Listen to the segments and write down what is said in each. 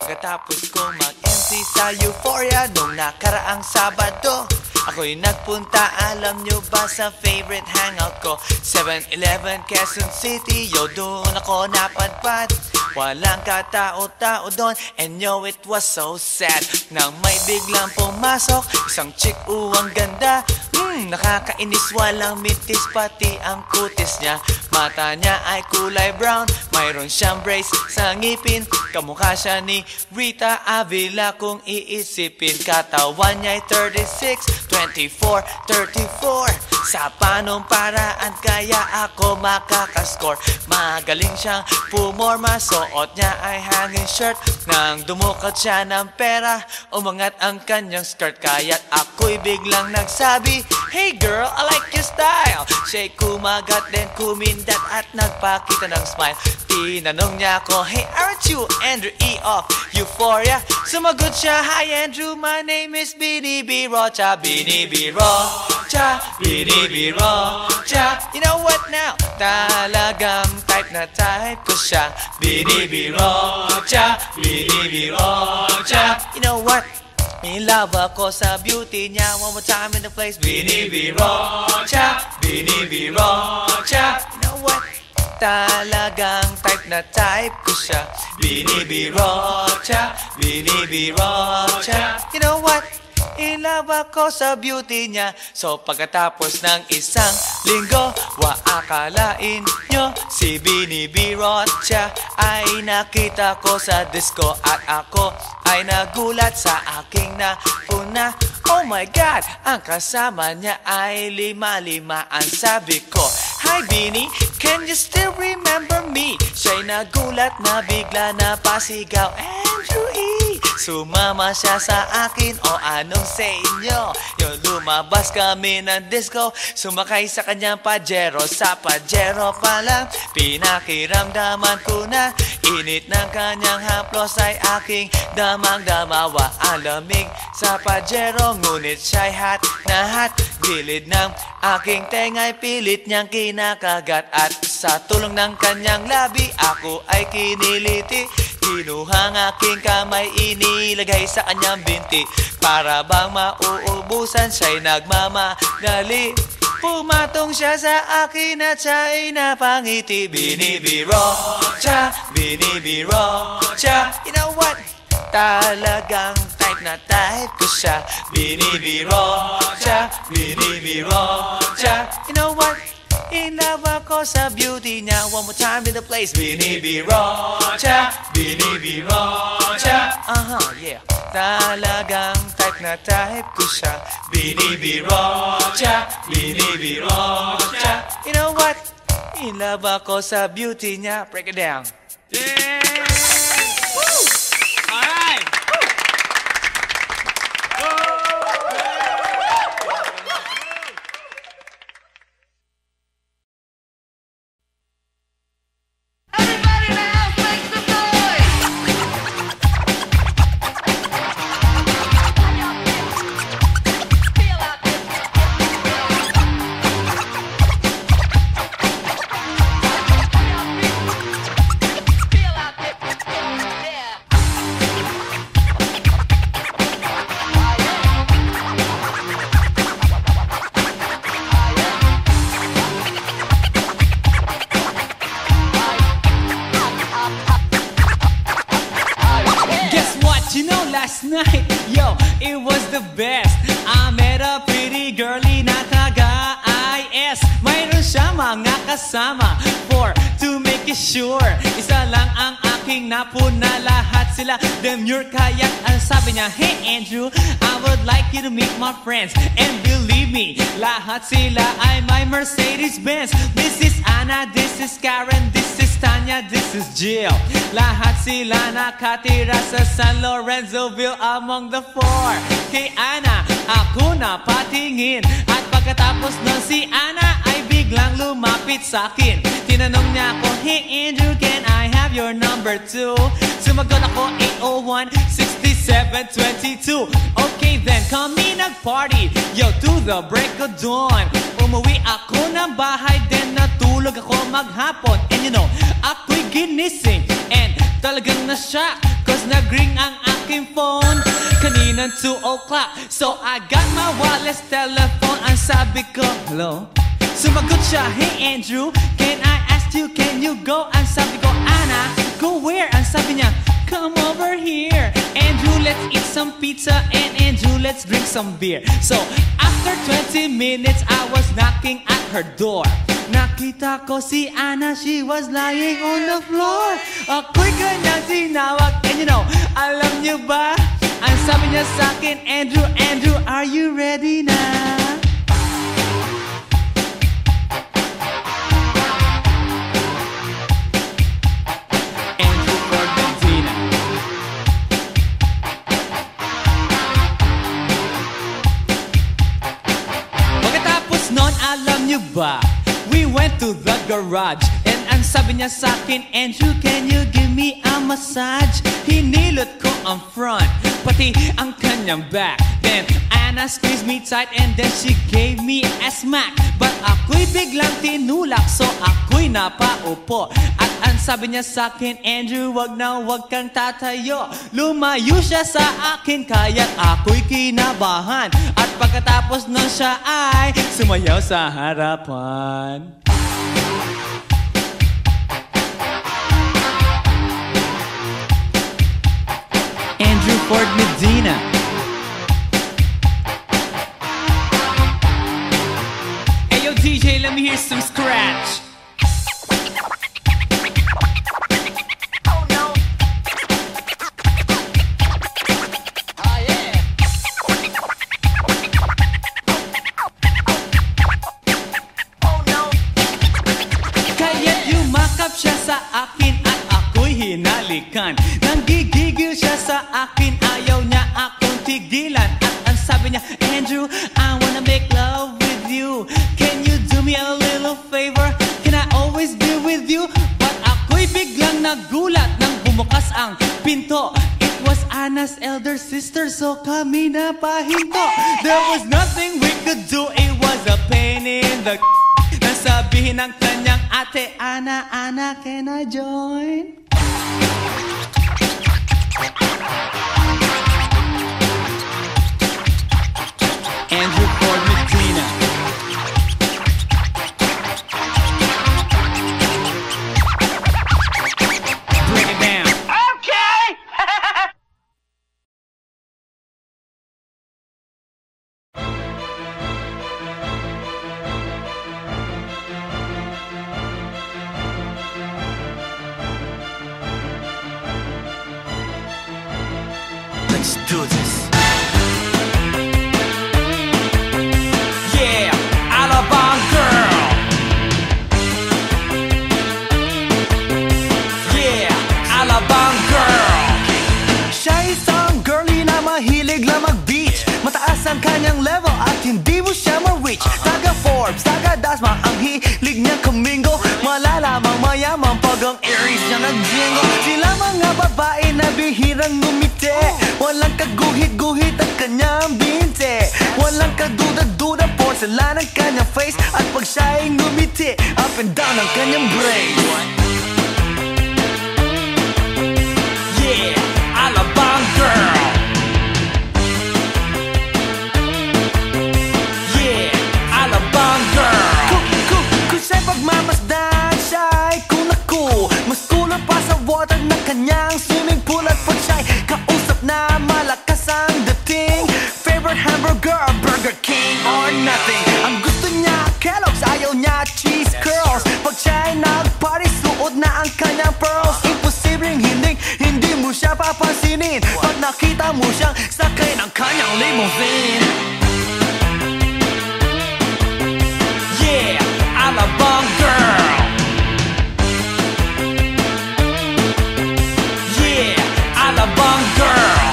Pagkatapos kong mag-MC sa Euphoria nung nakaraang Sabado, ako'y nagpunta, alam nyo ba, sa favorite hangout ko, 7-Eleven, Quezon City. Yo, doon ako napadpad, walang katao-tao doon. And yo, it was so sad nang may biglang pumasok isang chick, ang ganda. Nakakainis, walang mitis, pati ang kutis niya. Mata niya ay kulay brown, mayroon siyang brace sa ngipin. Kamukha siya ni Rita Avila kung iisipin. Katawan niya ay 36, 24, 34. Sa panong paraan kaya ako makakascore? Magaling siyang pumorma, suot niya ay hanging shirt. Nang dumukat siya ng pera, umangat ang kanyang skirt. Kaya't ako'y biglang nagsabi, "Hey girl, I like your style." Siya'y kumagat din kumindat at nagpakita ng smile. Tinanong niya ako, "Hey, aren't you Andrew E. of Euphoria?" Sumagot siya, "Hi Andrew, my name is Bini B. Rocha." Bini B. Rocha, Bini B. Rocha. You know what now? Talagang type na type ko siya. Bini B. Rocha, Bini B. Rocha. You know what? In love ako sa beauty niya. One more time in the place. Bini B. Rocha, Bini B. Rocha. You know what? Talagang type na type ko siya. Bini B. Rocha, Bini B. Rocha. You know what? In love ako sa beauty niya. So pagkatapos ng isang linggo, akalain nyo si Bini B. Rocha ay nakita ko sa disco. At ako ay nagulat sa aking napuna. Oh my God, ang kasama niya ay lima-limaan. Sabi ko, "Hi Bini, can you still remember me?" Siya'y nagulat na bigla na pasigaw, "Andrew E." Sumama siya sa akin, o anong sa inyo? Yung lumabas kami ng disco, sumakay sa kanyang Pajero. Sa Pajero pa lang, pinakiramdaman ko na init ng kanyang haplos ay aking damang-damawa. Ang lamig sa Pajero, ngunit siya'y hot na hot. Gilid ng aking tenga'y pilit niyang kinakagat. At sa tulong ng kanyang labi, ako ay kiniliti. Kinuha ang aking kamay, inilagay sa kanyang binti. Para bang mauubusan, siya'y nagmamadali. Pumatong siya sa akin at siya'y napangiti. Bini B. Rocha, Bini B. Rocha. You know what? Talagang type na type ko siya. Bini B. Rocha, Bini B. Rocha. You know what? In love ako sa beauty niya. One more time in the place. Bini B. Rocha, Bini B. Rocha. Yeah. Talagang type na type ko siya. Bini B. Rocha, Bini B. Rocha. You know what? In love ako sa beauty niya. Break it down. Yeah! Woo! All right! Last night, yo, it was the best. I met a pretty girlie na taga-IS. Mayroon siya mga kasama to make it sure. Isa lang ang aking napuna, lahat sila demure. Kaya't ang sabi niya, "Hey Andrew, I would like you to meet my friends." And believe me, lahat sila ay my Mercedes-Benz. This is Anna, this is Karen, this is Tanya, this is Jill. Lahat sila nakatira sa San Lorenzoville among the four. Kay Anna, ako na patingin. At pagkatapos nun si Anna ay biglang lumapit sa akin. Tinanong niya ako, "Hey Andrew, can I have your number too?" Sumagot ako, 801-6722. Okay then, kami nag-party, yo, to the break of dawn. Umuwi ako ng bahay, then natulog ako maghapon. And you know, ako'y ginising and talagang na-shock Cause nag-ring ang aking phone kaninang 2 o'clock. So I got my wireless telephone. Ang sabi ko, hello? Sumagot siya, hey Andrew, can I ask you, can you go? Ang sabi ko, Anna, go where? Ang sabi niya, come over here. Andrew, let's eat some pizza. And Andrew, let's drink some beer. So after 20 minutes, I was knocking at her door. Nakita ko si Anna, she was lying on the floor. Ako'y kanyang tinawag. And you know, alam niyo ba? Ang sabi niya sa akin, Andrew, Andrew, are you ready na? Andrew Ford Medina. Pagkatapos nun, alam niyo ba? We went to the garage and ang sabi niya sa akin, Andrew, can you give me a massage? Hinilot ko ang front, pati ang kanyang back. Then Anna squeezed me tight and then she gave me a smack. But ako'y biglang tinulak, so ako'y napaupo. At ang sabi niya sa akin, Andrew, wag na wag kang tatayo. Lumayo siya sa akin, kaya't ako'y kinabahan. At pagkatapos nun siya ay sumayaw sa harapan. Andrew Ford Medina. Hey yo DJ, let me hear some scratch. Oh no. Oh yeah. Oh no. Kaya't yumakap siya sa akin at ako'y hinalikan. Nanggigigil siya sa akin, ayaw niya akong tigilan. At ang sabi niya, Andrew, I wanna make love with you. Can you do me a little favor? Can I always be with you? But ako'y biglang nagulat nang bumukas ang pinto. It was Anna's elder sister, so kami na pahinto. There was nothing we could do, it was a pain in the nasabihin ng kanyang ate, Anna, Anna, can I join? Andrew Ford Medina. Bring it down. Okay. Let's do this. Yeah, Alabang girl. Yeah, Alabang girl. Siya isang girlie na mahilig lang mag-beach. Mataas ang kanyang level at hindi mo siya ma-reach. Taga Forbes, taga Dasma, ang hilig niya kumingo. Malalamang mayaman pag ang Aries niya nag-jingle. Sila mga babae na bihirang ngumiti. Walang kaguhit-guhit ang kanyang binte. Walang kaduda-duda, porcelain ang kanyang face. At pag siya'y ngumiti, up and down ang kanyang brain. Yeah, Alabang girl. Yeah, Alabang girl. Kung siya'y pagmamasdan, siya'y kunaku. Mas kulang pa sa water ng kanyang swimming pool. At pag siya'y kausap na malakas ang dating, favorite hamburger, Burger King or nothing. Ang gusto niya, Kellogg's, ayaw niya cheese curls. Pag siya'y nag-party, suot na ang kanyang pearls. Imposibleng hindi mo siya papansinin pag nakita mo siyang sakay ng kanyang limousine. Yeah, Alabang girl. Yeah, Alabang girl.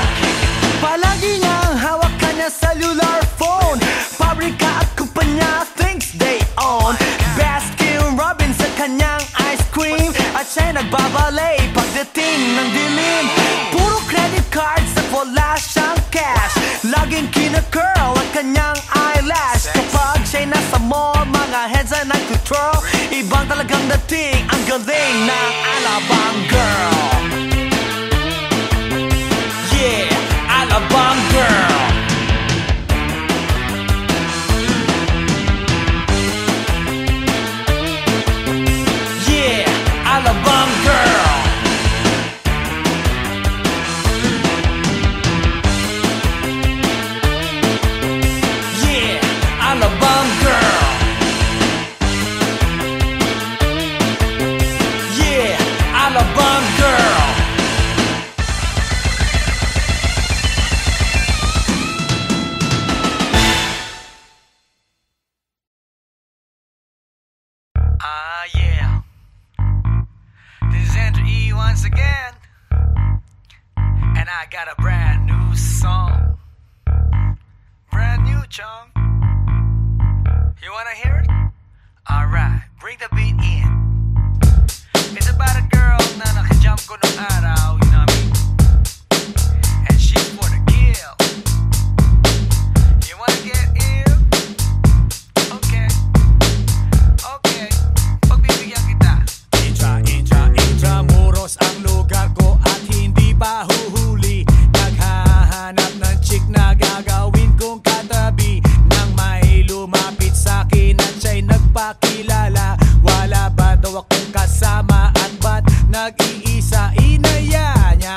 Palagi niyang hawak kanya cellular phone. Pabrika at kumpanya thinks they own. Baskin Robbins sa kanyang ice cream. At siya'y nagbabalay pagdating ng dilim. Puro credit cards at wala siyang cash. Laging kina-curl ang kanyang eyelash. Kapag siya'y nasa mall, mga heads ay nag-twirl. Ibang talagang dating, ang galing ng Alabang girl. I got a brand new song. Brand new, chong. You wanna hear it? Alright, bring the beat in. It's about a girl na nakajump ko nung araw, you know what I mean? And she's for the kill. You wanna get ill? Okay. Okay, pagbibigyan kita. Intramuros ang lugar ko at hindi pa huhuli. Naghahanap ng chick na gagawin kong katabi. Nang may lumapit sa'kin at siya'y nagpakilala. Wala ba daw akong kasama at ba't nag-iisa? Inaya niya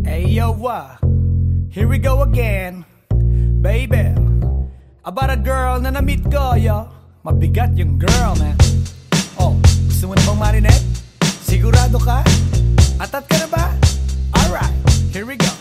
Hey yo, here we go again, baby. About a girl na na-meet ko, yo. Mabigat yung girl, man. Oh, gusto mo na bang marinig? Sigurado ka? Atat ka na ba? Alright, here we go.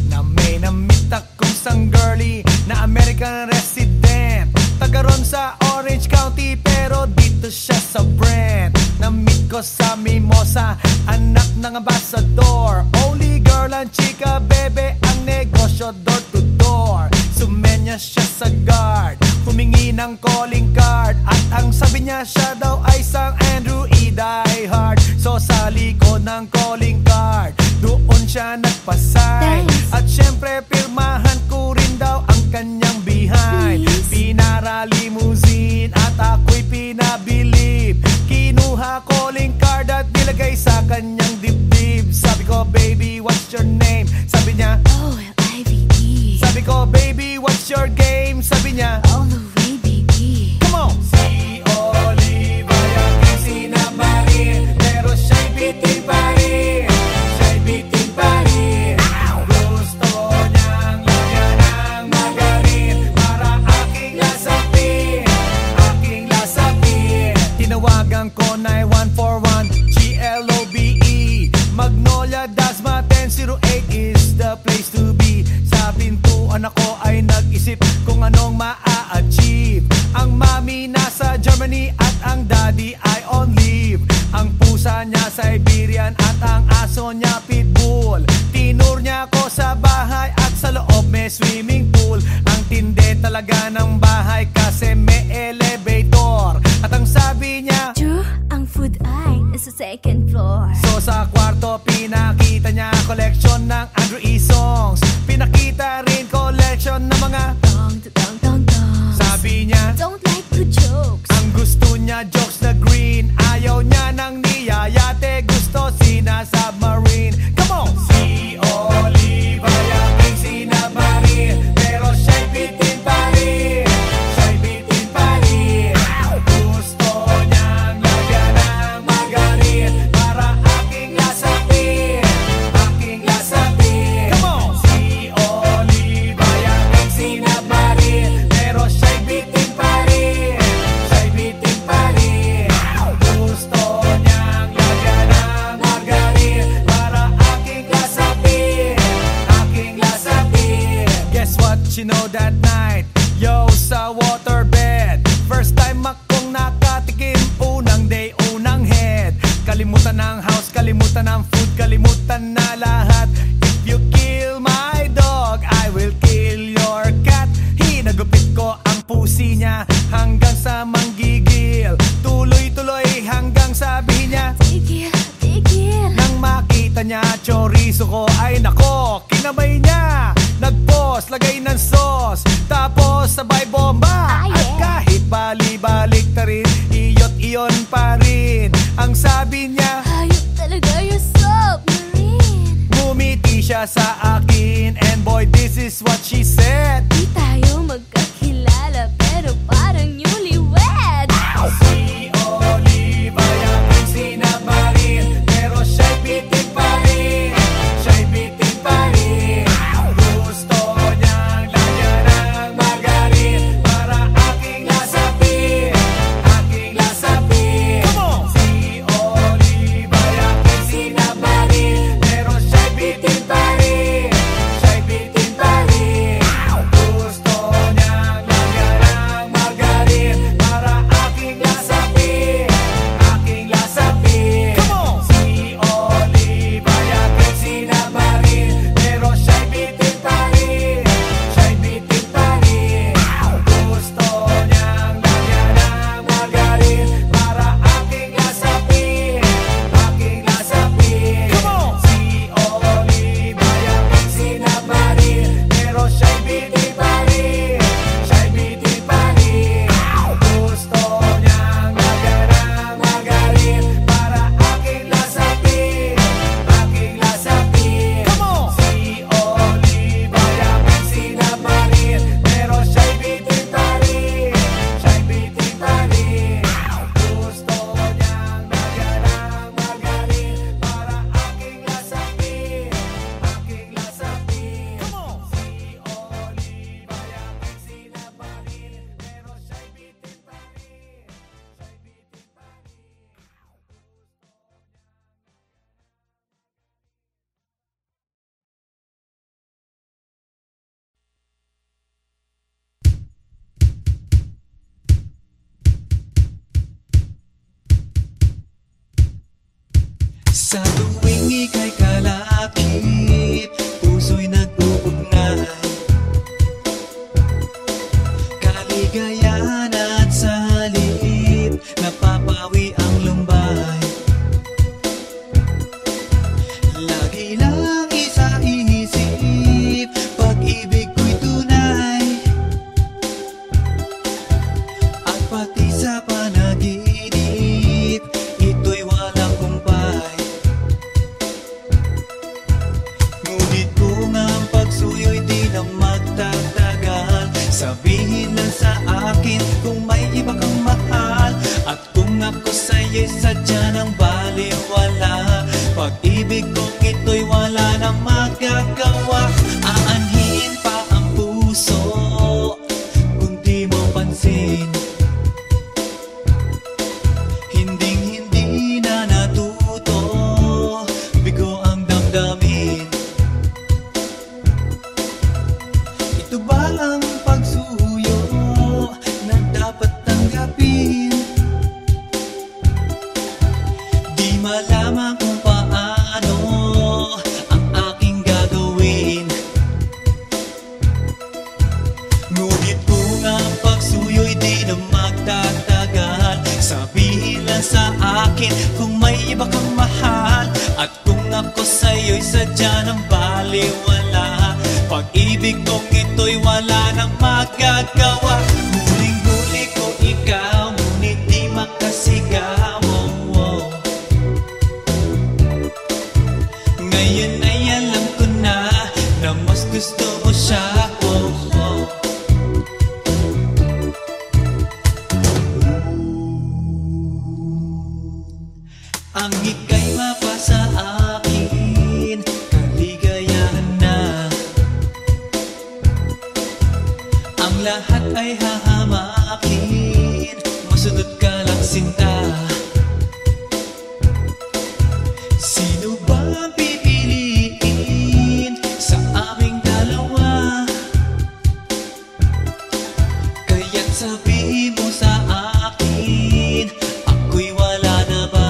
Na may na-meet akong isang girlie na American resident, taga ron sa Orange County pero dito siya sa Brent. Na-meet ko sa Mimosa, anak ng ambassador. Only girl ang chika, bebe, ang negosyo door to door. Sumenya siya sa guard, humingi ng calling card, at ang sabi niya siya daw ay isang Andrew E. Die Hard. So sa likod ng calling card, doon siya nagpasay. At syempre pirmahan ko rin daw ang kanyang behind. Pinara limousine at ako'y pinabilib. Kinuha calling card at nilagay sa kanyang dibdib. Sabi ko, baby, what's your name? Sabi niya, OLIVE. sabi ko, baby, what's your game? Sabi niya, All the way, baby. come on! Si Olive ay aking sinamarin, pero siya'y bitin pa rin. Siya'y bitin pa rin. Gusto niyang lagyan ng magarin para aking lasapin, aking lasapin. Tinawagan ko 9141 GLOBE Magnolia, Dasma 1008 is the place to be. Sa pintuan ako ay nag-isip kung anong maa-achieve. Ang mami nasa Germany at ang daddy ay on leave. Ang pusa niya Siberian at ang aso niya Pitbull. Tinur niya ako sa bahay at sa loob may swimming pool. Ang tindi talaga ng bahay kasi may elevator. At ang sabi niya, True, ang food ay nasa second floor. so sa kwarto pinakita niya collection ng Andrew E. songs. Pinakita rin collection ng mga Dong, dong, dong, dong. sabi niya, Don't like the jokes. ang gusto niya jokes na green. Ayaw niya ng niyayate, gusto sina-submarine. Come on! Si Olive ay aking sinabarin, pero siya'y bitin pa rin. Siya'y bitin pa rin. Gusto niyang lagyan ng magarin para aking lasapin, aking lasapin. Come on! Si Olive ay aking sinabarin, pero siya'y bitin pa rin. Siya'y bitin pa rin. Gusto niyang lagyan ng magarin para aking lasapin, aking lasapin. Guess what you know that night? Yo, sa waterbed, first time akong nakatikim. Unang day, unang head. Kalimutan ng house, kalimutan ng food, kalimutan na lahat. If you kill my dog, I will kill your cat. Hinagupit ko ang pusi niya hanggang sa manggigil. Tuloy-tuloy hanggang sabihin niya, Tigil, tigil. nang makita niya chorizo ko, ay nako, kinamay niya. Nagpos, lagay ng sauce, tapos sabay bomba. Ah, At yeah. kahit bali-balik ta rin, iyot-iyon pa rin. Ang sabi niya, Hayop talaga yung submarine. ngumiti siya sa akin, and boy, this is what she said. Di tayo magkakilala pero parang newlywed. Si Olive ay aking sinabarin, pero siya'y bitin pa rin. Siya'y bitin pa rin. Gusto niyang lagyan ng magarin para aking lasapin, aking lasapin. Come on! Si Olive ay aking sinabarin, pero siya'y bitin pa rin. Siya'y bitin pa rin. Gusto niya Sa tuwing ika'y kalakip, puso'y nag-uugnay. Kaligayahan at sa halip, napapawi ang lumbay. Lagi lang isa inisip, pag-ibig ko'y tunay. At pati sa panaginip, ito'y walang kumpay. Ngunit kung ang pagsuyo'y di na magtatagal, sabihin lang sa akin kung may iba kang mahal. At kung ako sa'yo'y sadya ng baliwala, pag-ibig kong ito'y wala na magagawa. Aanhin pa ang puso kung di mo pansin. Hinding-hindi na natuto, bigo ang damdamin. Ito ba ang pagsuyo na dapat tanggapin? Di malaman kung paano ang aking gagawin. Ngunit kung ang pagsuyo'y di na magtatagal, sabihin lang sa akin kung may iba kang mahal. At kung ako sa'yo'y sadya ng baliwala, pag-ibig kong ito'y wala nang magagawa. Huling-huli ko ikaw, ngunit di makasigaw. Ngayon ay alam ko na mas gusto mo siya. Ang ika'y mapasa akin, kaligayahan na. Ang lahat ay hahamakin, masunod ka lang sinta. Sino ba ang pipiliin sa aming dalawa? Kaya't sabihin mo sa akin, ako'y wala na ba?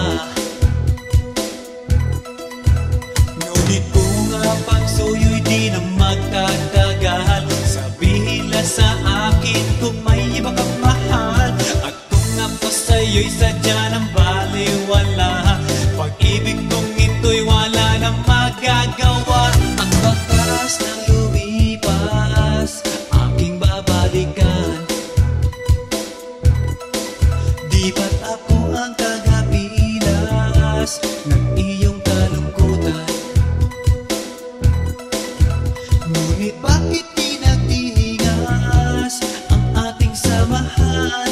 Ngunit kung ang pagsuyo'y di na magtatagal, sabihin lang sa akin kung may iba kang mahal. At kung ako sa'yo'y sadya ng baliwala, pag-ibig kong ito'y wala nang magagawa. Ang bakas ng lumipas, aking babalikan. Di ba't ako ang tagapilas ng iyong kalungkutan? Ngunit bakit pinagtingas ang ating samahan?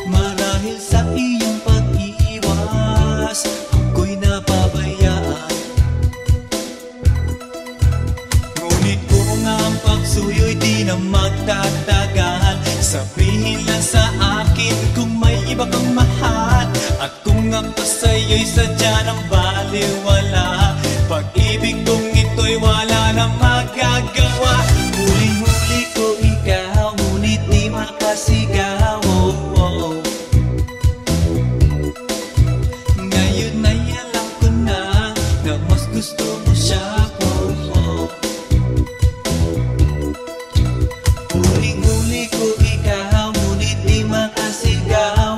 Marahil sa iyong pag-iwas, ako'y napabayaan. Ngunit kung ang pagsuyo'y di na magtatagal, sabihin lang sa akin kung may iba kang mahal. At kung ako sa'yo'y sadya ng baliwala, pag-ibig kong ito'y wala na magagawa. Huling-huli ko ikaw, ngunit di makasigaw. Ngayon ay alam ko na mas gusto mo siya. Huling-huli ko ikaw, ngunit di makasigaw.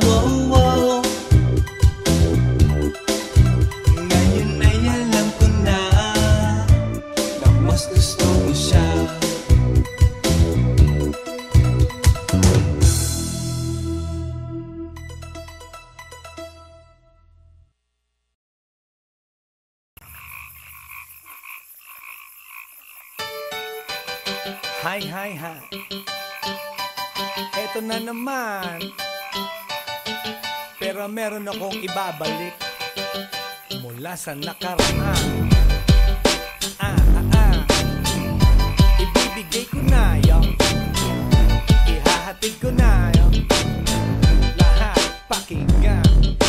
Ngayon ay alam ko na mas gusto mo siya. Hi, hi, hi. Eto na naman. Pero meron akong ibabalik mula sa nakaraan. Ibibigay ko na yun, ihahatid ko na yun, lahat pakinggan.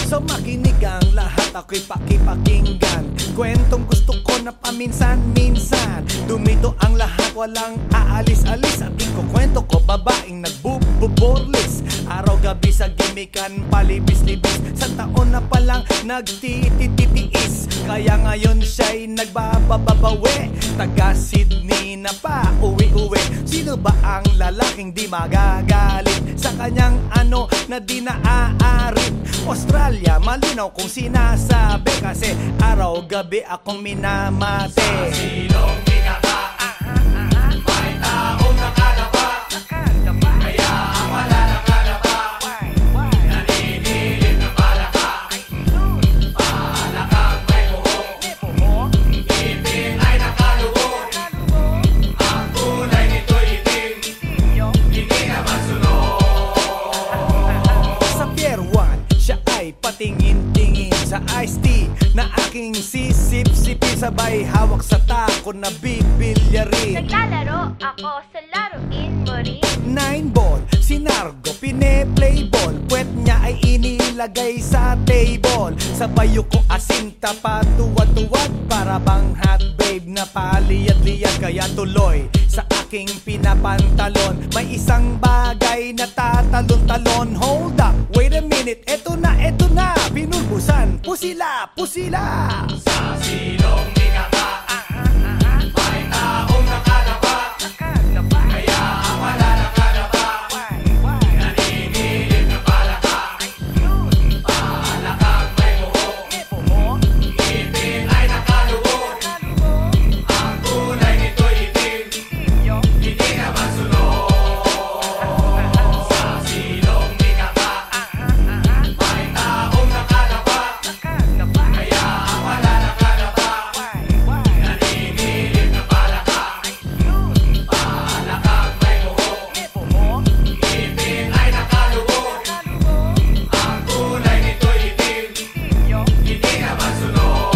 So makinig ang lahat, ako'y pakipakinggan. Kwentong gusto ko na paminsan-minsan. Dumito ang lahat, walang aalis-alis. At ikukwento ko, babaeng nagbubuk nagbuborlis. Araw-gabi sa gimikan, palibis-libis. Sa taon na palang nagtititiis. Kaya ngayon siya'y nagbababawi. Taga Sydney na pa, uwi-uwi. Sino ba ang lalaking di magagalit sa kanyang ano na di naaarit? Australia, malinaw kung sinasabi, kasi araw-gabi akong minamate. Sa silong binaba, may taong nakalaba. Kaya ang wala nakalaba, naninilig na palaka. Palakang may buhok, ngipin ay nakalubog. Ang kulay nito'y itim, hindi naman sunog. Sa Pier 1, siya ay patingin-tingin sa iced tea na aking sisip-sipin. Sabay hawak sa tako na bibilyarin. Naglalaro ako sa laruin mo rin. 9-ball, sinargo, pine-playball. Puwet niya ay inilagay sa table. Sabay ko asinta pa tuwad-tuwad. Para bang hot babe na paliyad-liyad. Kaya tuloy sa aking pinapantalon may isang bagay na tatalon-talon. Hold up, wait a minute, eto na, pinulbusan, pusila, pusila. Sa silong bigaba, may taong nakalaba. Kaya ang wala nakalaba, naninilig na palaka. Palakang may buhok, ngipin ay nakalubog. Ang kulay nito'y itim, hindi naman sunog. Sa silong bigaba, may taong nakalaba. Kaya ang wala nakalaba, naninilig na palaka. Palakang may buhok, ngipin ay nakalubog. Ang kulay nito'y itim, hindi naman sunog.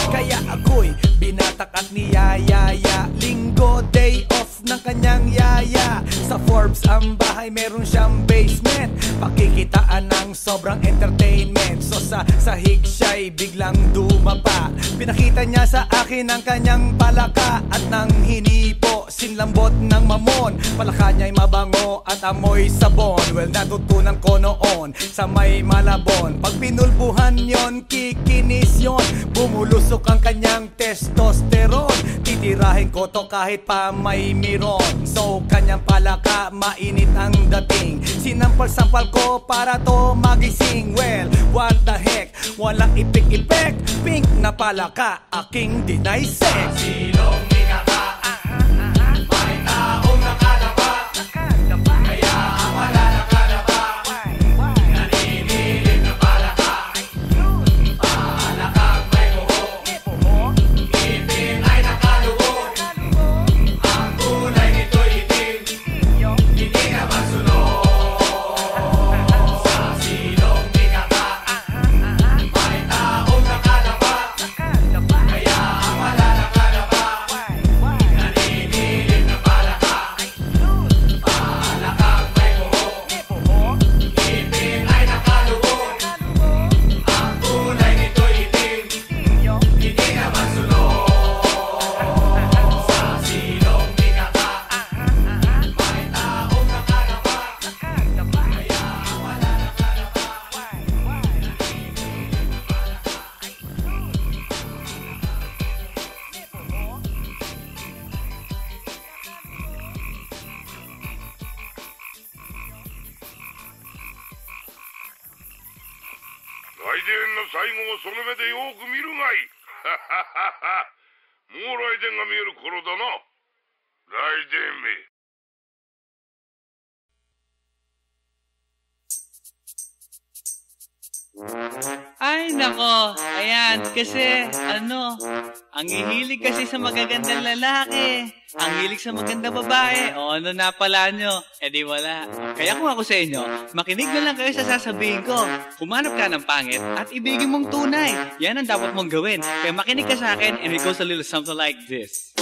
Kaya ako'y binatak at niyayaya. Linggo, day off ng kanyang yaya. Sa Forbes ang bahay, meron siyang basement. Pakikitaan ng sobrang entertainment. So sa sahig siya'y biglang dumapa. Pinakita niya sa akin ang kanyang palaka. At nang hinipo, sinlambot ng mamon. Palaka niya'y mabango at amoy sabon. Well, natutunan ko noon sa may Malabon. Pag pinulbuhan yon, kikinis yon. Bumulusok ang kanyang testosterone. Titirahin ko to kahit pa may miron. So kanyang palaka, mainit ang dating. Sinampal-sampal ko para to magising. Well, what the heck, walang ipik-ipek. Pink na palaka, aking dinaysek. Silong binaba, may taong nakalaba. Kaya ang wala nakalaba, naninilig na palaka. Palakang may buhok, ngipin ay nakalubog. Ang kulay nito'y itim, hindi naman sunog. Sa silong binaba, may taong nakalaba. Kaya ang wala nakalaba, naninilig na palaka. Palakang may buhok, ngipin ay nakalubog. Ang kulay nito'y itim, hindi naman sunog. Sa silong binaba, may taong nakalaba. Kaya ang wala nakalaba,来電の最後をその目でよく見るがいい。もう来電が見える頃だな。来電め。Ay, nako. Ayan, kasi, ang hihilig kasi sa magagandang lalaki. Ang hilig sa magandang babae. O ano na pala nyo? Eh di wala. Kaya kung ako sa inyo, makinig na lang kayo sa sasabihin ko. Humanap ka ng pangit at ibigin mong tunay. Yan ang dapat mong gawin. Kaya makinig ka sa akin and it goes a little something like this.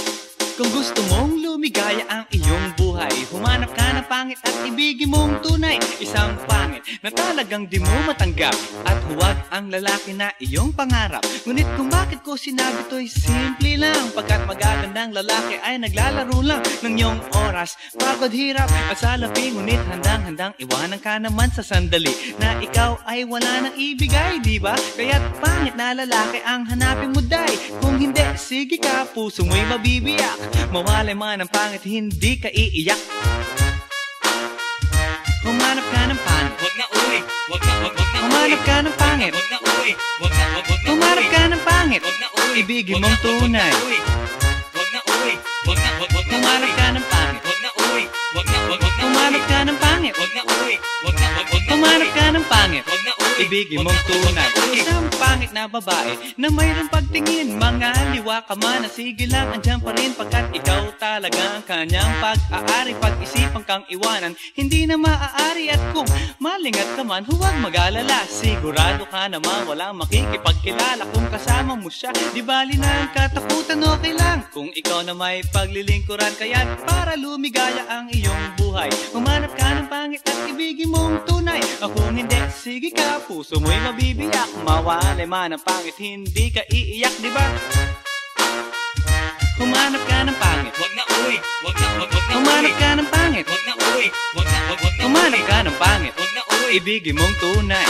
Kung gusto mong lumigaya ang iyong buhay, humanap ka ng pangit at ibigin mong tunay. Isang pangit na talagang di mo matanggap, at huwag ang lalaki na iyong pangarap. Ngunit kung bakit ko sinabi to'y simple lang, pagkat magagandang lalaki ay naglalaro lang ng iyong oras, pagod, hirap at salapi. Ngunit handang-handang iwanan ka naman sa sandali na ikaw ay wala nang ibigay, diba? Kaya't pangit na lalaki ang hanapin mo, day. Kung hindi, sige ka, puso mo'y mabibiyak. Mawalay man ang pangit, hindi ka iiyak. Humanap ka ng pangit, wag na uwi, wag na humanap ka ng pangit, wag na uwi, wag na humanap ka ng pangit, wag na uwi, ibigin mong tunay. Wag na uwi, wag na humanap ka ng pangit, wag na uwi, wag na humanap ka ng pangit, wag na uwi, wag na humanap ka ng pangit, wag na uwi, ibigin mong tunay. Isang pangit na babae na mayroong pagtingin, mga liwa ka man, sige lang, andyan pa rin, pagkat ikaw talaga ang kanyang pag-aari. Pag-isipan kang iwanan, hindi na maaari, at kung malingat ka man, huwag mag-alala, sigurado ka naman walang makikipagkilala. Kung kasama mo siya, di bali na ang katakutan, okay lang kung ikaw na may paglilingkuran. Kaya't para lumigaya ang iyong buhay, humanap ka ng pangit at ibigin mong tunay. Kung hindi, sige ka, puso mo'y mabibiyak. Mawalay man ang pangit, hindi ka iiyak, diba? Humanap ka ng pangit, wag na uwi, wag na humanap ka ng pangit, wag na uwi, wag na humanap ka ng pangit, wag na uwi, ibigin mong tunay.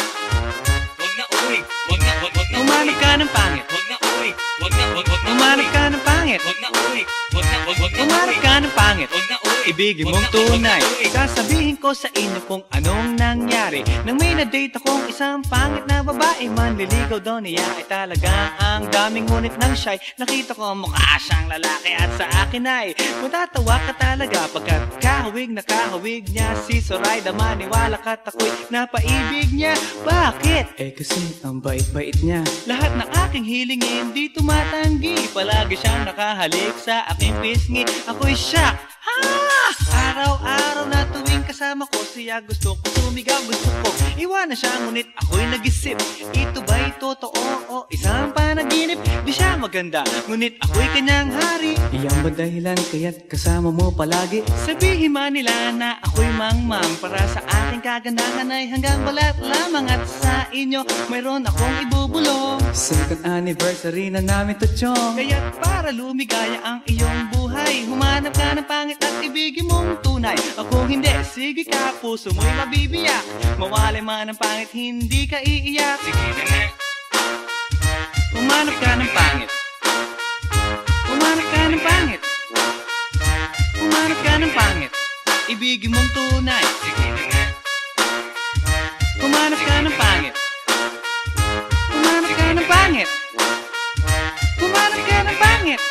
Wag na uwi, wag na humanap ka ng pangit, wag na uwi, wag na humanap ka ng pangit, wag na uwi, wag na humanap ka ng pangit, wag na uwi, ibigin mong tunay. Sasabihin ko sa inyo kung anong nangyari nang may na-date akong isang pangit na babae. Manliligaw daw niya ay talagang ang daming, ngunit nang shy, nakita ko mukha siyang lalaki, at sa akin ay matatawa ka talaga, pagkat kahawig na kahawig niya si Zoraida. Maniwala ka't ako'y napaibig niya. Bakit? Eh kasi ang bait-bait niya, lahat ng aking hilingin di tumatanggi, palagi siyang nakahalik sa aking pisngi. Ako'y shock, araw-araw na tuwing kasama ko siya, gusto ko sumigaw, gusto ko iwanan siya, ngunit ako'y nag-isip, ito ba'y totoo o isang panaginip? Di siya maganda, ngunit ako'y kanyang hari. Iyan ba dahilan kaya't kasama mo palagi? Sabihin man nila na ako'y mangmang, para sa aking kagandahan ay hanggang balat lamang, at sa inyo mayroon akong ibubulong. Second anniversary na namin to, chong. Kaya't para lumigaya ang iyong buhay, humanap ka ng pangit at ibigin mong tunay. Ako hindi, sige ka, puso mo'y mabibiyak. Mawalay man ang pangit, hindi ka iiyak. Sige na nga, humanap ka ng pangit, humanap ka ng pangit, humanap ka ng pangit, ibigin mong tunay. Sige na nga, humanap ka ng pangit, humanap ka ng pangit, humanap ka ng pangit,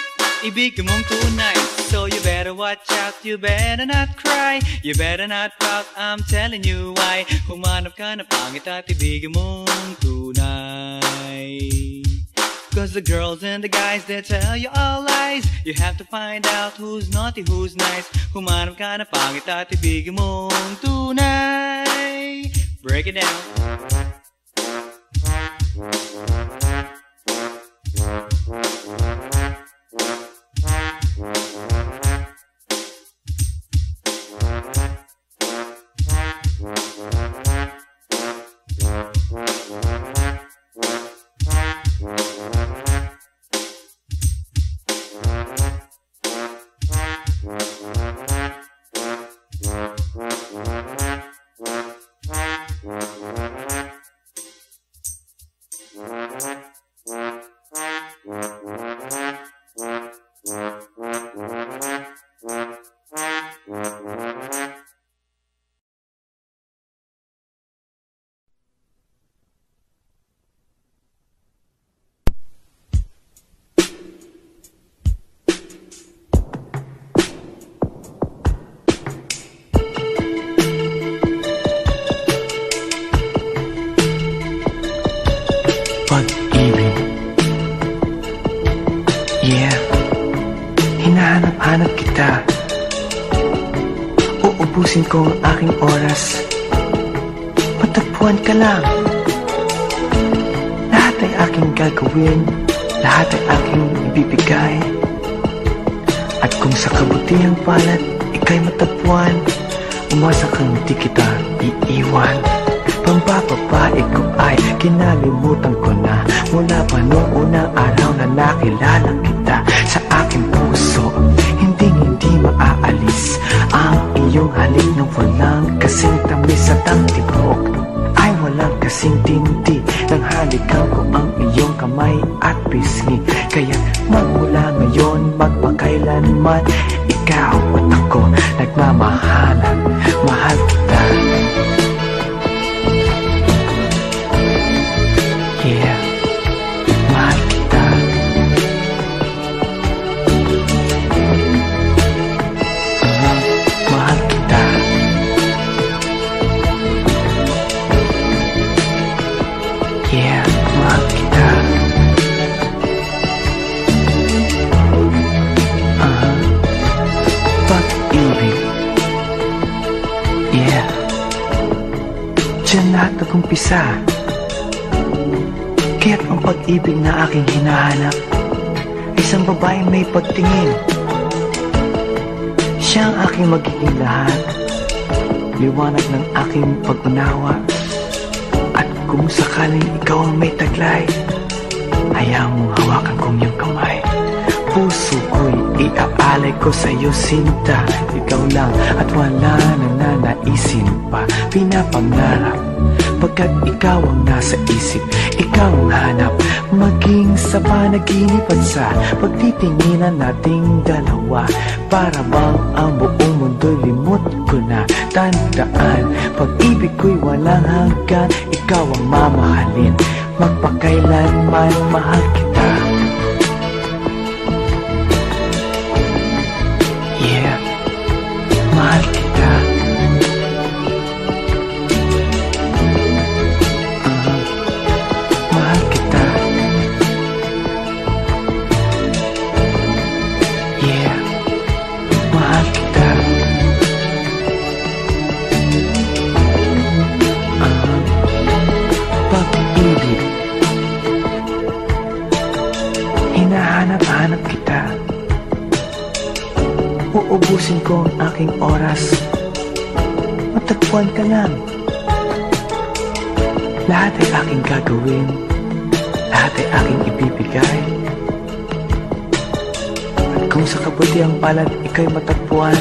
ibigin mong tunay. So you better watch out, you better not cry, you better not pout, I'm telling you why. Humanap ka ng pangit at ibigin mong tunay. Cause the girls and the guys, they tell you all lies. You have to find out who's naughty, who's nice. Humanap ka ng pangit at ibigin mong tunay. Break it down. Pag-ibig. Yeah, hinahanap-hanap kita. Uubusin ko ang aking oras. Matagpuan ka lang. Lahat ay aking gagawin, lahat ay aking ibibigay. At kung sa kabutihang palad ika'y matagpuan, umasa kang di kita iiwan. Pambababae ko ay kinalimutan ko na, mula pa noong unang araw na nakilala kita. Sa aking puso hindi maaalis ang iyong halik na walang kasing tamis at ang tibok ay walang kasing tindi. Nang halikan ko ang iyong kamay at pisngi, kaya magmula ngayon magpakailanman, ikaw at ako nagmamahalan. Mahal kita. Yeah, mahal kita. Mahal kita. Yeah, mahal kita. Pag-ibig. Yeah, diyan lahat nag-umpisa. Kaya't ang pag-ibig na aking hinahanap, isang babaeng may pagtingin. Siya ang aking magiging lahat, liwanag ng aking pag-unawa. At kung sakaling ikaw ang may taglay, hayaan mong hawakan kong iyong kamay. Puso ko'y iaalay ko sa iyo, sinta. Ikaw lang at wala na nanaisin pa. Pinapangarap pagkat ikaw ang nasa isip, ikaw ang hanap, maging sa panaginip at sa pagtitinginan nating dalawa. Para bang ang buong mundo'y limot ko na. Tandaan, pag-ibig ko'y walang hanggan, ikaw ang mamahalin, magpakailanman mahal kita. Yeah, mahal kita. Mahal kita. Yeah, mahal kita. Pag-ibig, hinahanap-hanap kita. Uubusin ko ang aking oras, matagpuan ka lang. Lahat ay aking gagawin, lahat ay aking ibibigay. At kung sa kabutihang palad ika'y matagpuan,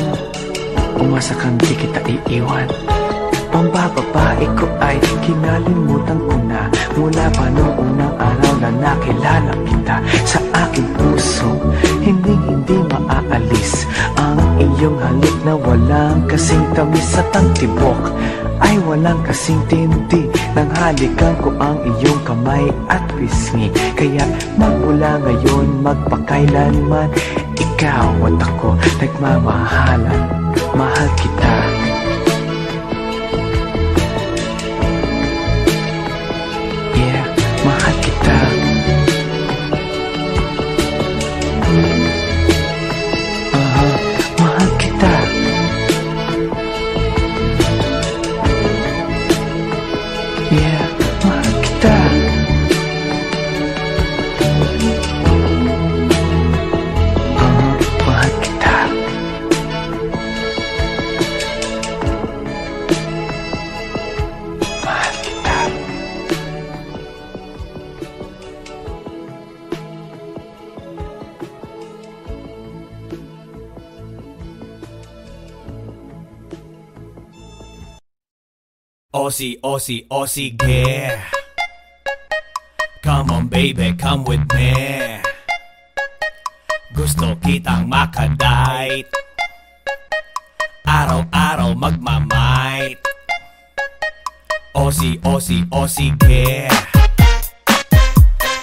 umasa kang di kita iiwan. Pambababae ko ay kinalimutan ko na, mula pa noong unang araw na nakilala kita. Sa aking puso hindi maaalis ang iyong halik na walang kasing tamis at ang tibok ay walang kasing tindi. Nang halikan ko ang iyong kamay at pisngi, kaya magmula ngayon magpakailanman, ikaw at ako nagmamahalan. Mahal kita. Yeah, mahal kita. Mahal kita. Yeah, mahal kita. Mahal kita. Mahal kita. Aussie, Aussie, Aussie, yeah. Come on baby, come with me. Gusto kitang makadite, araw-araw magmamight. Aussie, Aussie, Aussie, yeah.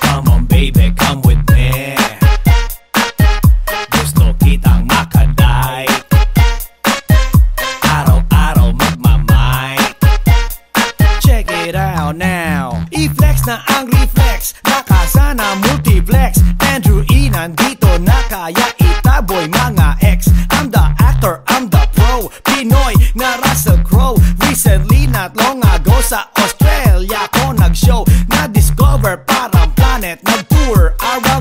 Come on baby, come with me. Gusto kitang makadite, araw-araw magmamight. Check it out now. I-flex na ang reflex, nakasana multiplex. Andrew E nandito na kaya itaboy mga ex. I'm the actor, I'm the pro, Pinoy na Russell Crowe. Recently, not long ago, sa Australia ko nag-show. Na-discover parang planet, nag-tour around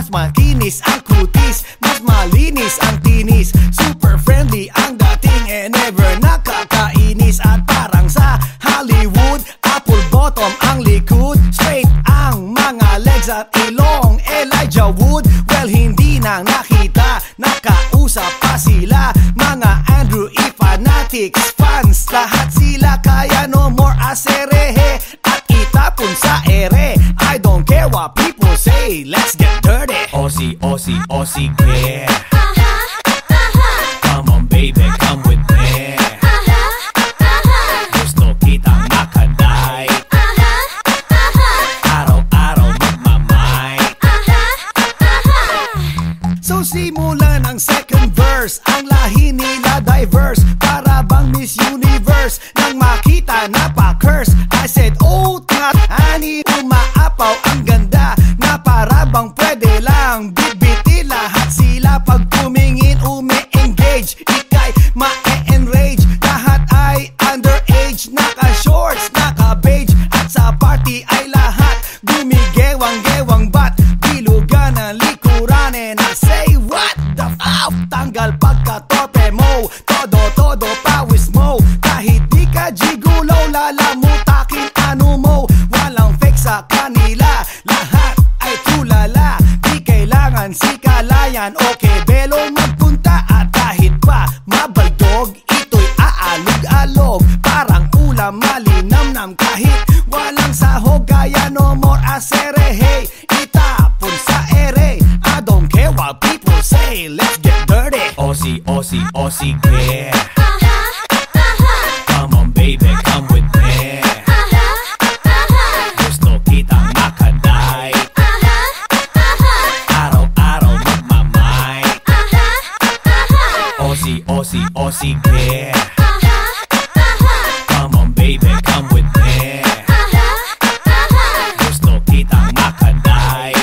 Mas makinis ang kutis, mas malinis ang tinis. Super friendly ang dating and never nakakainis. At parang sa Hollywood, apple bottom ang likod, straight ang mga legs at ilong. Elijah Wood, well hindi na nakita, nakausap pa sila. Mga Andrew E. fanatics, fans, lahat sila. Kaya no more aserehe at itapon sa ere. I don't care what people say, let's get dirty. Aussie, Aussie, Aussie, yeah. Come on baby, come with me. Gusto kitang makaday. Araw-araw magmamay. So simulan ang second verse, ang lahi nila diverse, para bang Miss Universe. Nang makita na pa-curse, I said, oh not honey, umaapaw ang ganda, na para bang pwede lang bibiti lahat sila. Pag tumingin umi-engage, ikay ma-enrage. Lahat ay underage, naka-shorts, naka-beige, at sa party ay lahat gumigewang-gewang. Bat bilugan ang likuran, and I say what the f***, tanggal pagka-torpe mo, todo pawis mo. Kahit di ka gigulaw, lalamutakin ano mo. Walang fake sa kanila, lahat ay tulala. Di kailangan si kalayan, okay belong magpunta. At kahit pa mabaldog, ito'y aalog-alog, parang ulam malinamnam. Kahit walang sahog, kaya no more aserehe, itapon sa ere. I don't care what people say, let's get dirty. Aussie, Aussie, Aussie, yeah. Come on baby, come with me. Gusto kitang makaday. Araw-araw magmamay. Aussie, Aussie, Aussie, yeah. Come on baby, come with me. Gusto kitang makaday.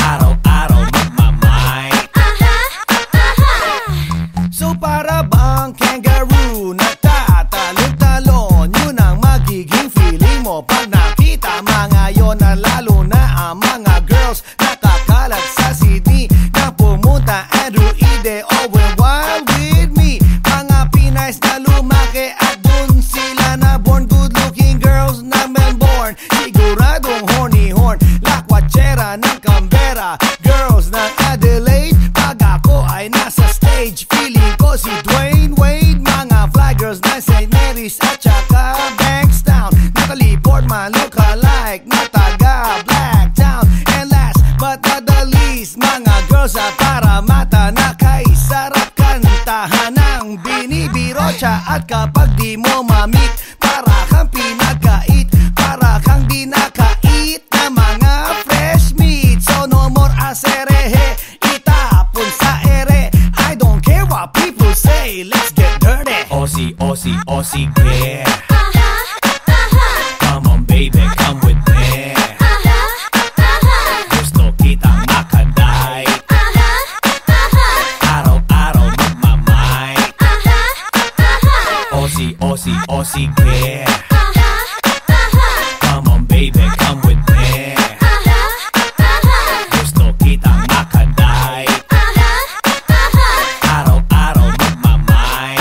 Araw-araw magmamay. So para bang kangaroo, nagtatalon-talon, yun ang magiging feeling mo pag nakita mga yon. Na lalo na ang mga girls nakakalat sa CD, na pumunta Andrew Ide, Owen Wild with me. Mga Pinays na lumaki at dun sila na born, good-looking girls na Melbourne, siguradong horny horn, lakwachera ng Canberra, girls ng Adelaide. Pag ako ay nasa stage, feeling ko si Dwayne Wade. Mga fly girls na St. Mary's at saka Bankstown, Natalie Portman look-alike na taga Blacktown. And last but not the least, mga girls sa Paramata na kay sarap kantahan ng binibiro siya. At kapag di mo mamit, para kang pinagkait, para kang di nakait na mga fresh meat. So no more aserehe, itapon sa ere. I don't care what people say, let's get dirty. Aussie, Aussie, Aussie, yeah. Come on baby, come with me. Gusto kitang makaday. Araw-araw magmamay. Aussie, Aussie, Aussie, yeah. Come on baby, come with me. Gusto kitang makaday. Araw-araw magmamay.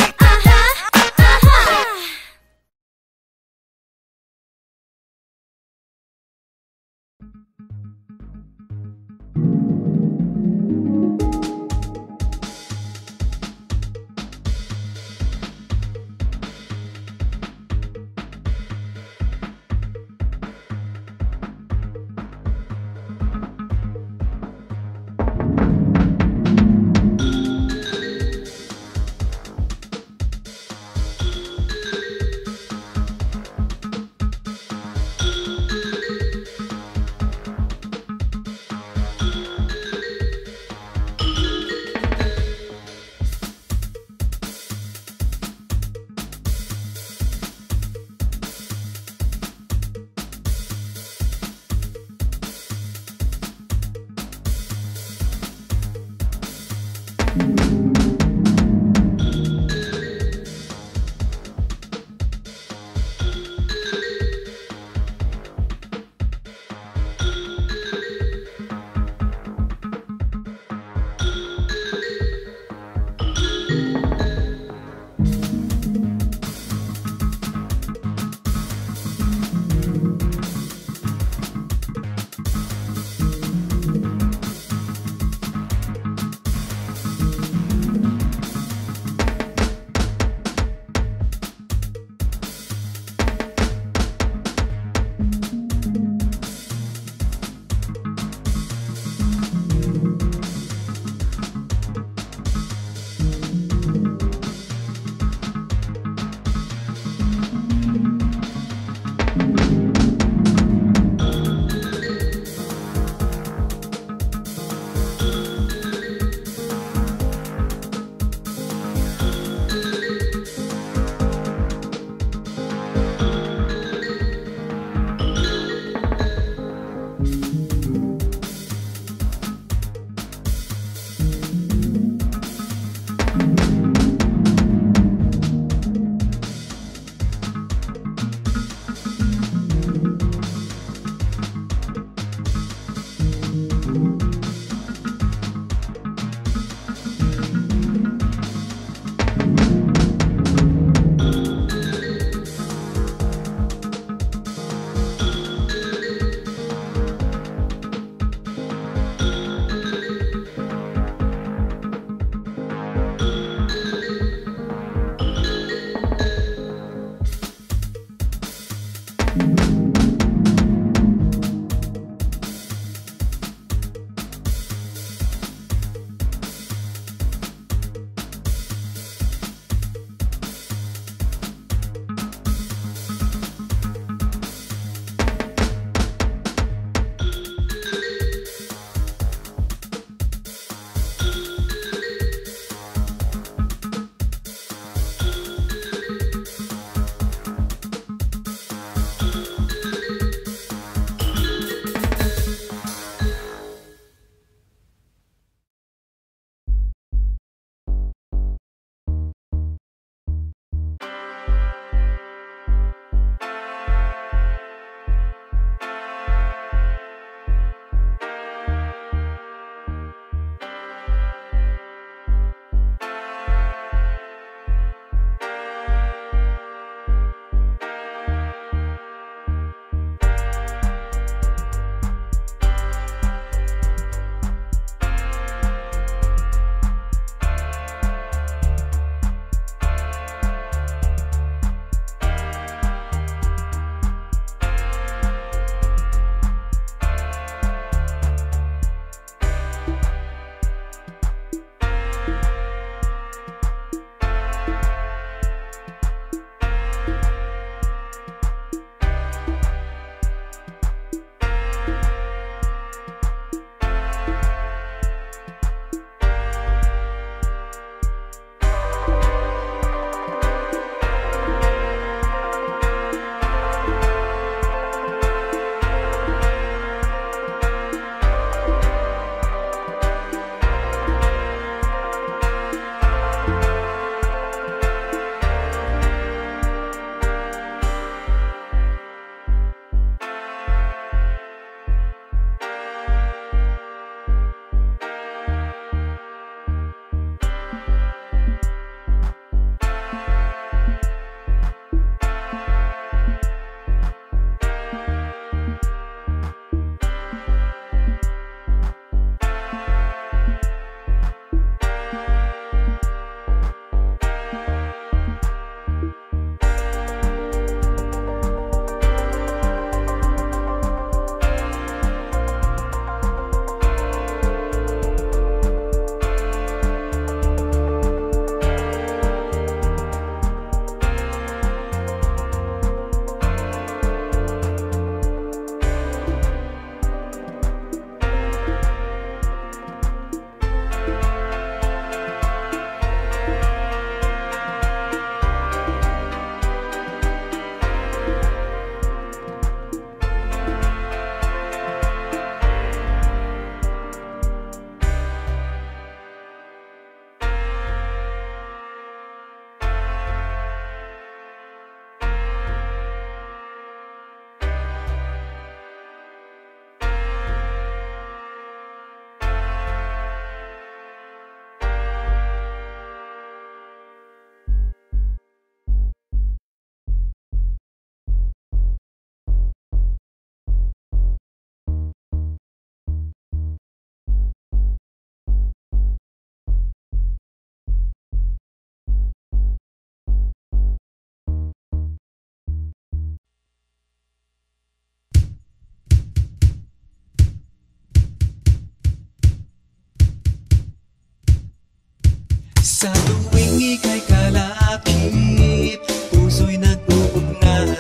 Sa tuwing ika'y kalakip, puso'y nag-uugnay.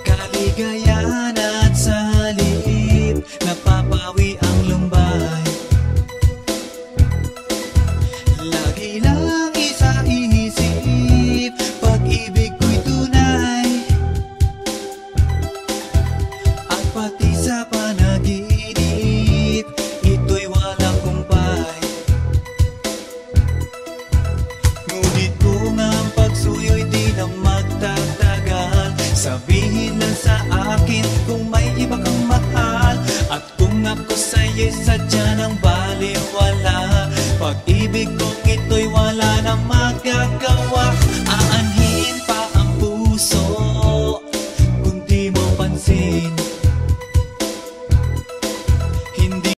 Kaligayahan at salip, napapawi ang lumbay. Lagi lang isa iisip, pag-ibig ko'y tunay. At pati sa panaginip, ito'y walang kumpay. Ngunit kung ang pagsuyo'y di na magtatagal, sabihin lang sa akin kung may iba kang mahal. At kung ako sa'yo'y sadya ng baliwala, pag-ibig kong ito'y wala na magagawa. Aanhin